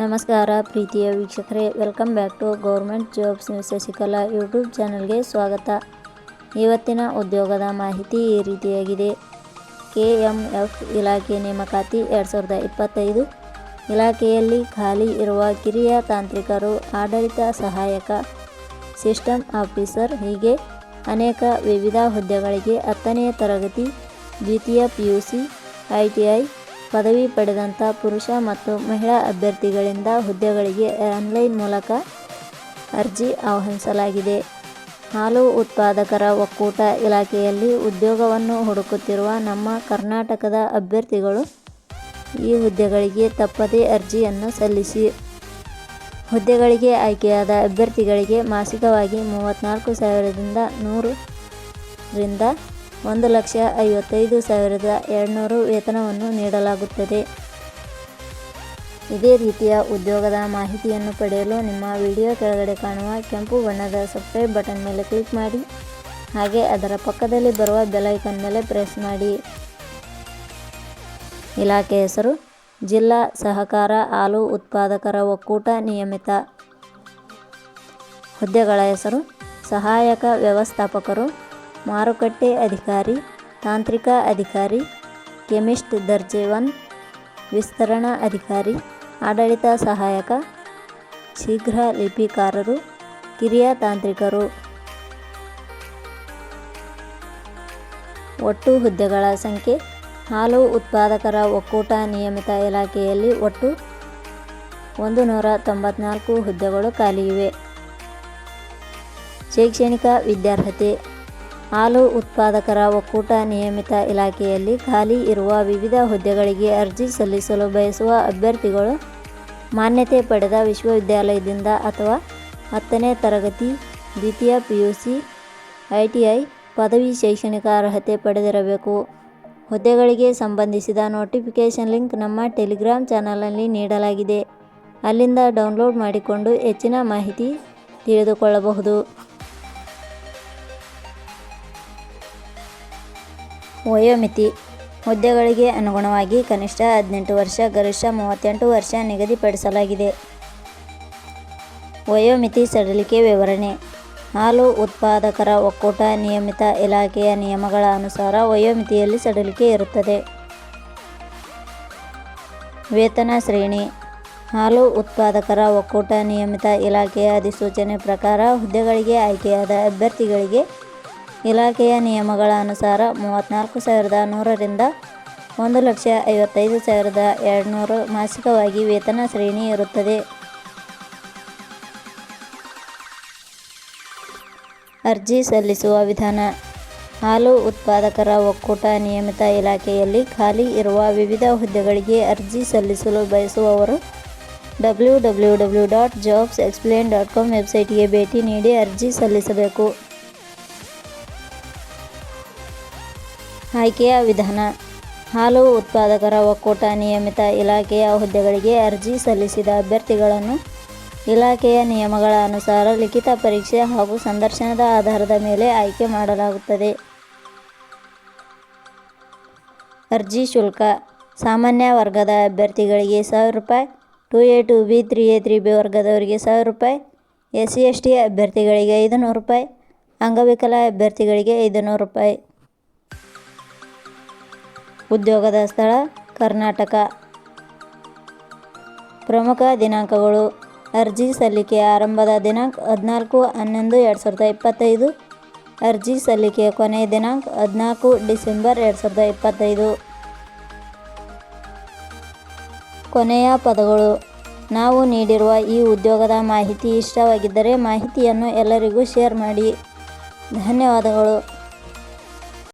ನಮಸ್ಕಾರ ಪ್ರೀತಿಯ ವೀಕ್ಷಕರೇ, welcome back to government jobs news Shashikala YouTube ಚಾನಲ್ಗೆ ಸ್ವಾಗತ. ಇವತ್ತಿನ ಉದ್ಯೋಗದ ಮಾಹಿತಿ ಈ ರೀತಿಯಾಗಿದೆ. KMF ಇಲಾಖೆ ನೇಮಕಾತಿ 2025 ಇಲಾಖೆಯಲ್ಲಿ ಖಾಲಿ ಇರುವ ಕಿರಿಯ ತಾಂತ್ರಿಕರು, ಆಡಳಿತ ಸಹಾಯಕ, ಸಿಸ್ಟಮ್ ಆಫೀಸರ್ ಹೀಗೆ ಅನೇಕ ವಿವಿಧ ಹುದ್ದೆಗಳಿಗೆ 10ನೇ ತರಗತಿ, ದ್ವಿತೀಯ PUC, ITI ಪದವಿ ಪಡೆದಂಥ ಪುರುಷ ಮತ್ತು ಮಹಿಳಾ ಅಭ್ಯರ್ಥಿಗಳಿಂದ ಹುದ್ದೆಗಳಿಗೆ ಆನ್ಲೈನ್ ಮೂಲಕ ಅರ್ಜಿ ಆಹ್ವಾನಿಸಲಾಗಿದೆ. ಹಾಲು ಉತ್ಪಾದಕರ ಒಕ್ಕೂಟ ಇಲಾಖೆಯಲ್ಲಿ ಉದ್ಯೋಗವನ್ನು ಹುಡುಕುತ್ತಿರುವ ನಮ್ಮ ಕರ್ನಾಟಕದ ಅಭ್ಯರ್ಥಿಗಳು ಈ ಹುದ್ದೆಗಳಿಗೆ ತಪ್ಪದೇ ಅರ್ಜಿಯನ್ನು ಸಲ್ಲಿಸಿ. ಹುದ್ದೆಗಳಿಗೆ ಆಯ್ಕೆಯಾದ ಅಭ್ಯರ್ಥಿಗಳಿಗೆ ಮಾಸಿಕವಾಗಿ 34,100 ರಿಂದ 1,55,200 ವೇತನವನ್ನು ನೀಡಲಾಗುತ್ತದೆ. ಇದೇ ರೀತಿಯ ಉದ್ಯೋಗದ ಮಾಹಿತಿಯನ್ನು ಪಡೆಯಲು ನಿಮ್ಮ ವಿಡಿಯೋ ಕೆಳಗಡೆ ಕಾಣುವ ಕೆಂಪು ಬಣ್ಣದ ಸಬ್ಸ್ಕ್ರೈಬ್ ಬಟನ್ ಮೇಲೆ ಕ್ಲಿಕ್ ಮಾಡಿ, ಹಾಗೆ ಅದರ ಪಕ್ಕದಲ್ಲಿ ಬರುವ ಬೆಲ್ ಐಕಾನ್ ಮೇಲೆ ಪ್ರೆಸ್ ಮಾಡಿ. ಇಲಾಖೆ ಹೆಸರು ಜಿಲ್ಲಾ ಸಹಕಾರ ಹಾಲು ಉತ್ಪಾದಕರ ಒಕ್ಕೂಟ ನಿಯಮಿತ. ಹುದ್ದೆಗಳ ಹೆಸರು ಸಹಾಯಕ ವ್ಯವಸ್ಥಾಪಕರು, ಮಾರುಕಟ್ಟೆ ಅಧಿಕಾರಿ, ತಾಂತ್ರಿಕ ಅಧಿಕಾರಿ, ಕೆಮಿಸ್ಟ್ ದರ್ಜೆ 1, ವಿಸ್ತರಣಾ ಅಧಿಕಾರಿ, ಆಡಳಿತ ಸಹಾಯಕ, ಶೀಘ್ರ ಲಿಪಿಕಾರರು, ಕಿರಿಯ ತಾಂತ್ರಿಕರು. ಒಟ್ಟು ಹುದ್ದೆಗಳ ಸಂಖ್ಯೆ. ಹಾಲು ಉತ್ಪಾದಕರ ಒಕ್ಕೂಟ ನಿಯಮಿತ ಇಲಾಖೆಯಲ್ಲಿ ಒಟ್ಟು 194 ಹುದ್ದೆಗಳು ಖಾಲಿ ಇವೆ. ಶೈಕ್ಷಣಿಕ ವಿದ್ಯಾರ್ಹತೆ. ಹಾಲು ಉತ್ಪಾದಕರ ಒಕ್ಕೂಟ ನಿಯಮಿತ ಇಲಾಖೆಯಲ್ಲಿ ಖಾಲಿ ಇರುವ ವಿವಿಧ ಹುದ್ದೆಗಳಿಗೆ ಅರ್ಜಿ ಸಲ್ಲಿಸಲು ಬಯಸುವ ಅಭ್ಯರ್ಥಿಗಳು ಮಾನ್ಯತೆ ಪಡೆದ ವಿಶ್ವವಿದ್ಯಾಲಯದಿಂದ ಅಥವಾ 10ನೇ ತರಗತಿ, ದ್ವಿತೀಯ PUC, ITI ಪದವಿ ಶೈಕ್ಷಣಿಕ ಅರ್ಹತೆ ಪಡೆದಿರಬೇಕು. ಹುದ್ದೆಗಳಿಗೆ ಸಂಬಂಧಿಸಿದ ನೋಟಿಫಿಕೇಷನ್ ಲಿಂಕ್ ನಮ್ಮ ಟೆಲಿಗ್ರಾಮ್ ಚಾನಲ್ನಲ್ಲಿ ನೀಡಲಾಗಿದೆ. ಅಲ್ಲಿಂದ ಡೌನ್ಲೋಡ್ ಮಾಡಿಕೊಂಡು ಹೆಚ್ಚಿನ ಮಾಹಿತಿ ತಿಳಿದುಕೊಳ್ಳಬಹುದು. ವಯೋಮಿತಿ. ಹುದ್ದೆಗಳಿಗೆ ಅನುಗುಣವಾಗಿ ಕನಿಷ್ಠ 18 ವರ್ಷ, ಗರಿಷ್ಠ 38 ವರ್ಷ ನಿಗದಿಪಡಿಸಲಾಗಿದೆ. ವಯೋಮಿತಿ ಸಡಿಲಿಕೆ ವಿವರಣೆ. ಹಾಲು ಉತ್ಪಾದಕರ ಒಕ್ಕೂಟ ನಿಯಮಿತ ಇಲಾಖೆಯ ನಿಯಮಗಳ ಅನುಸಾರ ವಯೋಮಿತಿಯಲ್ಲಿ ಸಡಿಲಿಕೆ ಇರುತ್ತದೆ. ವೇತನ ಶ್ರೇಣಿ. ಹಾಲು ಉತ್ಪಾದಕರ ಒಕ್ಕೂಟ ನಿಯಮಿತ ಇಲಾಖೆಯ ಅಧಿಸೂಚನೆ ಪ್ರಕಾರ ಹುದ್ದೆಗಳಿಗೆ ಆಯ್ಕೆಯಾದ ಅಭ್ಯರ್ಥಿಗಳಿಗೆ ಇಲಾಖೆಯ ನಿಯಮಗಳ ಅನುಸಾರ 34,100 ರಿಂದ 1,55,200 ಮಾಸಿಕವಾಗಿ ವೇತನ ಶ್ರೇಣಿ ಇರುತ್ತದೆ. ಅರ್ಜಿ ಸಲ್ಲಿಸುವ ವಿಧಾನ. ಹಾಲು ಉತ್ಪಾದಕರ ಒಕ್ಕೂಟ ನಿಯಮಿತ ಇಲಾಖೆಯಲ್ಲಿ ಖಾಲಿ ಇರುವ ವಿವಿಧ ಹುದ್ದೆಗಳಿಗೆ ಅರ್ಜಿ ಸಲ್ಲಿಸಲು ಬಯಸುವವರು www.jobsexplain.com ವೆಬ್ಸೈಟ್ಗೆ ಭೇಟಿ ನೀಡಿ ಅರ್ಜಿ ಸಲ್ಲಿಸಬೇಕು. ಆಯ್ಕೆಯ ವಿಧಾನ. ಹಾಲು ಉತ್ಪಾದಕರ ಒಕ್ಕೂಟ ನಿಯಮಿತ ಇಲಾಖೆಯ ಹುದ್ದೆಗಳಿಗೆ ಅರ್ಜಿ ಸಲ್ಲಿಸಿದ ಅಭ್ಯರ್ಥಿಗಳನ್ನು ಇಲಾಖೆಯ ನಿಯಮಗಳ ಅನುಸಾರ ಲಿಖಿತ ಪರೀಕ್ಷೆ ಹಾಗೂ ಸಂದರ್ಶನದ ಆಧಾರದ ಮೇಲೆ ಆಯ್ಕೆ ಮಾಡಲಾಗುತ್ತದೆ. ಅರ್ಜಿ ಶುಲ್ಕ. ಸಾಮಾನ್ಯ ವರ್ಗದ ಅಭ್ಯರ್ಥಿಗಳಿಗೆ 1,000 ರೂಪಾಯಿ, 2A 2B 3A 3B ವರ್ಗದವರಿಗೆ 1,000 ರೂಪಾಯಿ, SC/ST ಅಭ್ಯರ್ಥಿಗಳಿಗೆ 500 ರೂಪಾಯಿ, ಅಂಗವಿಕಲ ಅಭ್ಯರ್ಥಿಗಳಿಗೆ 500 ರೂಪಾಯಿ. ಉದ್ಯೋಗದ ಸ್ಥಳ ಕರ್ನಾಟಕ. ಪ್ರಮುಖ ದಿನಾಂಕಗಳು. ಅರ್ಜಿ ಸಲ್ಲಿಕೆಯ ಆರಂಭದ ದಿನಾಂಕ 14/11/2025. ಅರ್ಜಿ ಸಲ್ಲಿಕೆಯ ಕೊನೆಯ ದಿನಾಂಕ 14 ಡಿಸೆಂಬರ್ 2025. ಕೊನೆಯ ಪದಗಳು. ನಾವು ನೀಡಿರುವ ಈ ಉದ್ಯೋಗದ ಮಾಹಿತಿ ಇಷ್ಟವಾಗಿದ್ದರೆ ಮಾಹಿತಿಯನ್ನು ಎಲ್ಲರಿಗೂ ಶೇರ್ ಮಾಡಿ. ಧನ್ಯವಾದಗಳು.